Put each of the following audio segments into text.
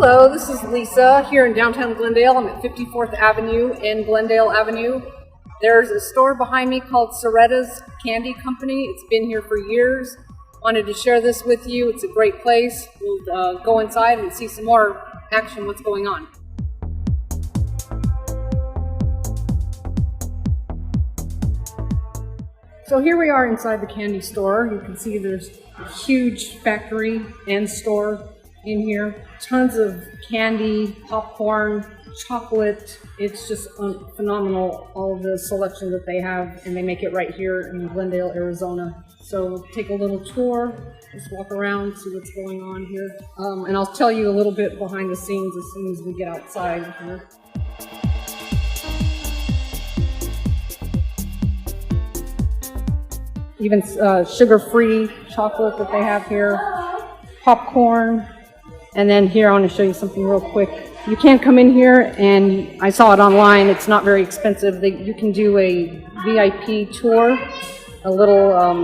Hello, this is Lisa here in downtown Glendale. I'm at 54th Avenue and Glendale Avenue. There's a store behind me called Cerreta's Candy Company. It's been here for years. Wanted to share this with you. It's a great place. We'll go inside and see some more action, what's going on. So here we are inside the candy store. You can see there's a huge factory and store in here. Tons of candy, popcorn, chocolate. It's just phenomenal, all of the selection that they have, and they make it right here in Glendale, Arizona. So we'll take a little tour, just walk around, see what's going on here. And I'll tell you a little bit behind the scenes as soon as we get outside here. Even sugar-free chocolate that they have here, popcorn, and then here I want to show you something real quick. You can come in here, and I saw it online. It's not very expensive. You can do a VIP tour, a little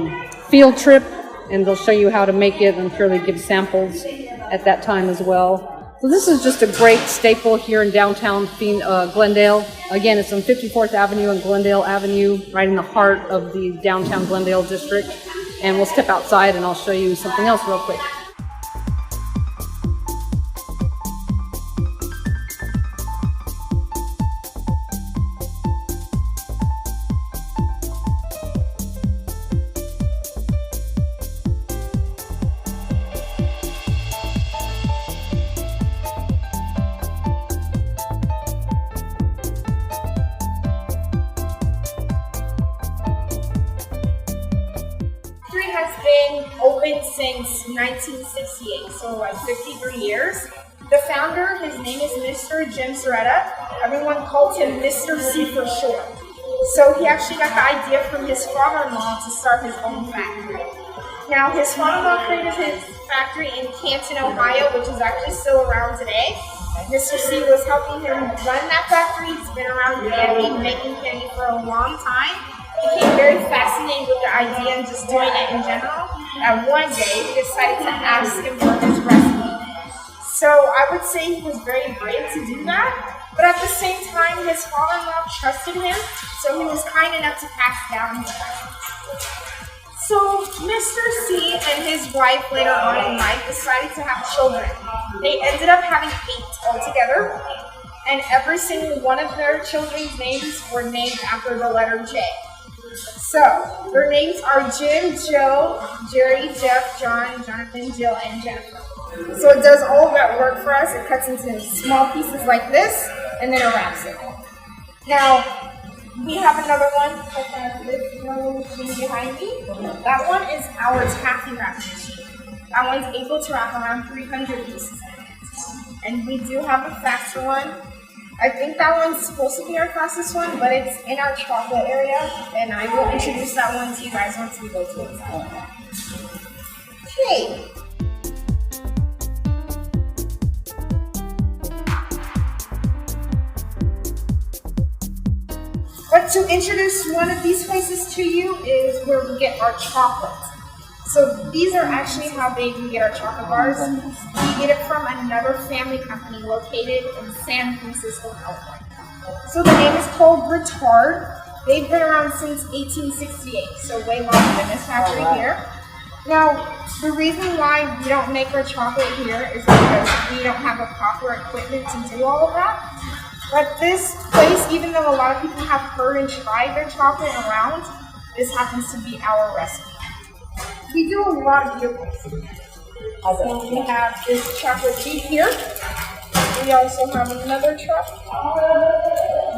field trip, and they'll show you how to make it. I'm sure they give samples at that time as well. So this is just a great staple here in downtown Glendale. Again, it's on 54th Avenue and Glendale Avenue, right in the heart of the downtown Glendale district. And we'll step outside and I'll show you something else real quick. Has been open since 1968, so like 53 years. The founder, his name is Mr. Jim Cerreta. Everyone called him Mr. C for short. So he actually got the idea from his father-in-law to start his own factory. Now his father-in-law created his factory in Canton, Ohio, which is actually still around today. Mr. C was helping him run that factory. He's been around candy, making candy for a long time. Became very fascinated with the idea and just doing it in general. And one day he decided to ask him for his recipe. So I would say he was very brave to do that, but at the same time his father-in-law trusted him, so he was kind enough to pass down his recipe. So Mr. C and his wife later on in life decided to have children. They ended up having 8 altogether, and every single one of their children's names were named after the letter J. So, their names are Jim, Joe, Jerry, Jeff, John, Jonathan, Jill, and Jennifer. So it does all of that work for us. It cuts into small pieces like this, and then it wraps it. Now, we have another one that has this little machine behind me. That one is our taffy wrap machine. That one's able to wrap around 300 pieces. And we do have a faster one. I think that one's supposed to be our fastest one, but it's in our chocolate area, and I will introduce that one to you guys once we go to it. Okay. But to introduce one of these places to you is where we get our chocolate. So these are actually how big we get our chocolate bars. We get it from another family company located in San Francisco, California. So the name is called Retard. They've been around since 1868, so way longer than this factory here. Now, the reason why we don't make our chocolate here is because we don't have the proper equipment to do all of that. But this place, even though a lot of people have heard and tried their chocolate around, this happens to be our recipe. We do a lot of vehicles. So we have this chocolate Jeep here. We also have another truck.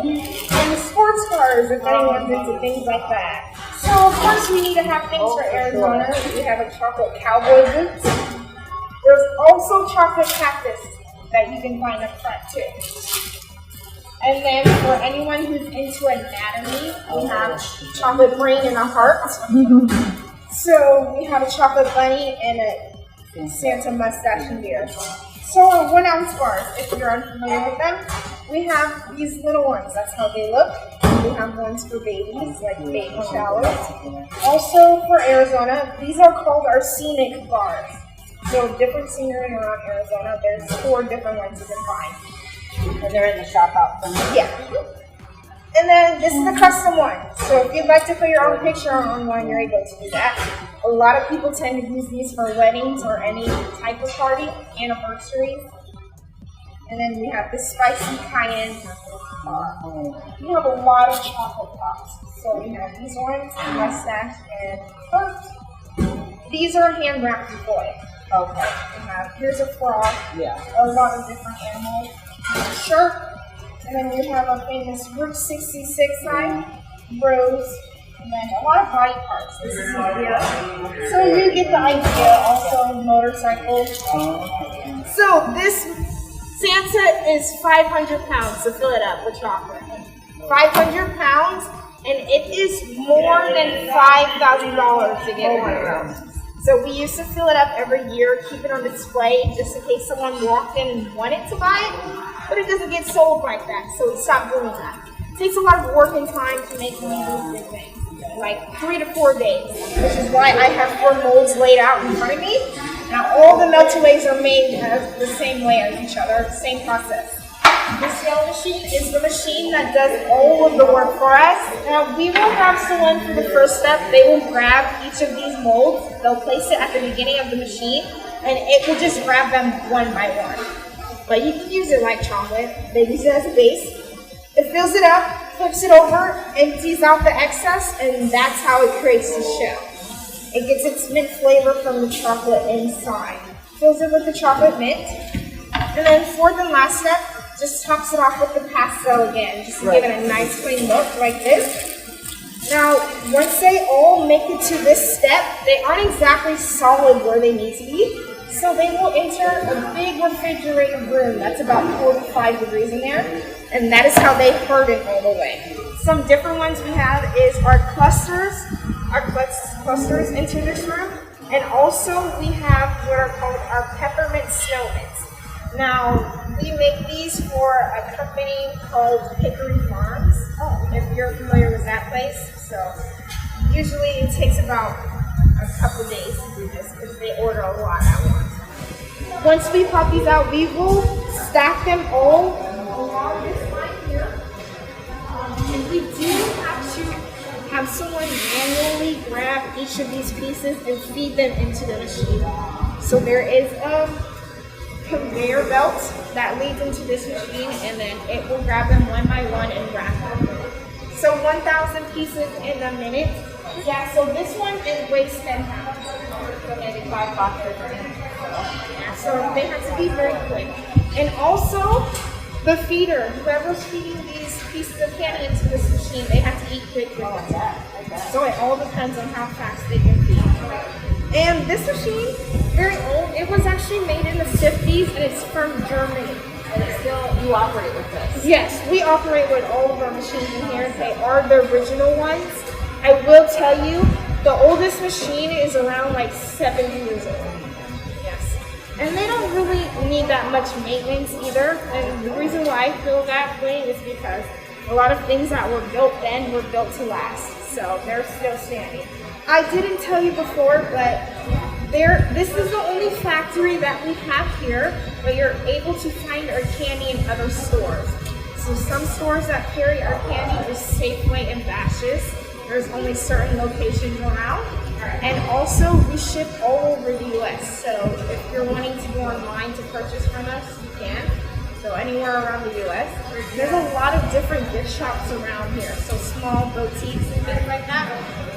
And sports cars, if anyone's into things like that. So of course we need to have things for Arizona. We have a chocolate cowboy boots. There's also chocolate cactus that you can find up front too. And then for anyone who's into anatomy, we have chocolate brain and a heart. So we have a chocolate bunny and a Santa mustache and beard. So 1 ounce bars, if you're unfamiliar with them, we have these little ones. That's how they look. We have ones for babies, like baby showers. Also for Arizona, these are called our scenic bars. So different scenery around Arizona. There's 4 different ones you can find. And they're in the shop out front. Yeah. And then this is the custom one. So if you'd like to put your own picture on one, you're able to do that. A lot of people tend to use these for weddings or any type of party, anniversaries. And then we have the spicy cayenne. We have a lot of chocolate pops. So we have these ones, mustache, and first. These are hand wrapped in foil. Okay. Here's a frog. Yeah. A lot of different animals. Shark. And then we have a famous Route 66 sign, rose, and then a lot of body parts. This is India. So you get the idea. Also motorcycle. So this Santa is 500 pounds to fill it up with chocolate. 500 pounds, and it is more than $5,000 to get one of those. So we used to fill it up every year, keep it on display, just in case someone walked in and wanted to buy it. But it doesn't get sold like that, so we stopped doing that. It takes a lot of work and time to make one of these big things, like 3 to 4 days, which is why I have 4 molds laid out in front of me. Now all the melt-aways are made the same way as each other, same process. This yellow machine is the machine that does all of the work for us. Now we will have someone for the first step. They will grab each of these molds. They'll place it at the beginning of the machine, and it will just grab them one by one. But you can use it like chocolate. They use it as a base. It fills it up, flips it over, empties out the excess, and that's how it creates the shell. It gets its mint flavor from the chocolate inside. Fills it with the chocolate mint. And then fourth and last step, just tops it off with the pastel again, just to give it a nice clean look like this. Now, once they all make it to this step, they aren't exactly solid where they need to be. So they will enter a big refrigerated room that's about 45 degrees in there, and that is how they harden all the way. Some different ones we have is our clusters. Our clusters into this room, and also we have what are called our peppermint snowmans. Now, we make these for a company called Hickory Farms, if you're familiar with that place. So usually it takes about a couple days to do this because they order a lot at once. Once we pop these out, we will stack them all along this line here. And we do have to have someone manually grab each of these pieces and feed them into the machine. So there is a conveyor belt that leads into this machine, and then it will grab them one by one and wrap them. So 1,000 pieces in a minute. Yeah, so this one weighs 10 pounds. So maybe 5 boxes. Yeah, so they have to be very quick. And also, the feeder, whoever's feeding these pieces of candy into this machine, they have to eat quick with that. So it all depends on how fast they can feed. And this machine, very old, it was actually made in the 50s, and it's from Germany. And it's still, you operate with this? Yes, we operate with all of our machines in here. They are the original ones. I will tell you, the oldest machine is around like 70 years old. Yes. And they don't really need that much maintenance either. And the reason why I feel that way is because a lot of things that were built then were built to last. So they're still standing. I didn't tell you before, but this is the only factory that we have here, but you're able to find our candy in other stores. So some stores that carry our candy is Safeway and Bashas'. There's only certain locations around. And also, we ship all over the U.S. So if you're wanting to go online to purchase from us, you can. So anywhere around the U.S. There's a lot of different gift shops around here. So small boutiques and things like that.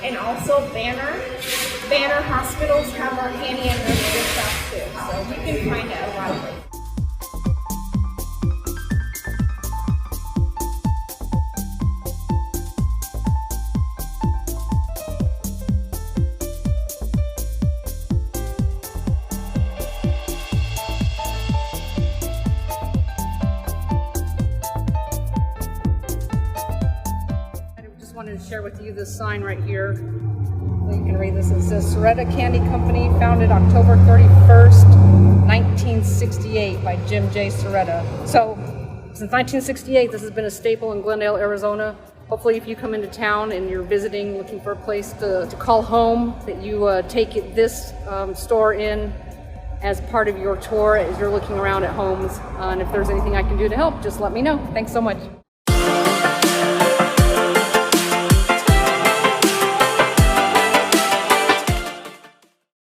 And also Banner hospitals have our candy in their gift shops too. So you can find it a lot of places. Wanted to share with you this sign right here. You can read this. It says Cerreta Candy Company, founded October 31st, 1968 by Jim J. Cerreta. So since 1968, this has been a staple in Glendale, Arizona. Hopefully if you come into town and you're visiting, looking for a place to call home, that you take this store in as part of your tour as you're looking around at homes. And if there's anything I can do to help, just let me know. Thanks so much.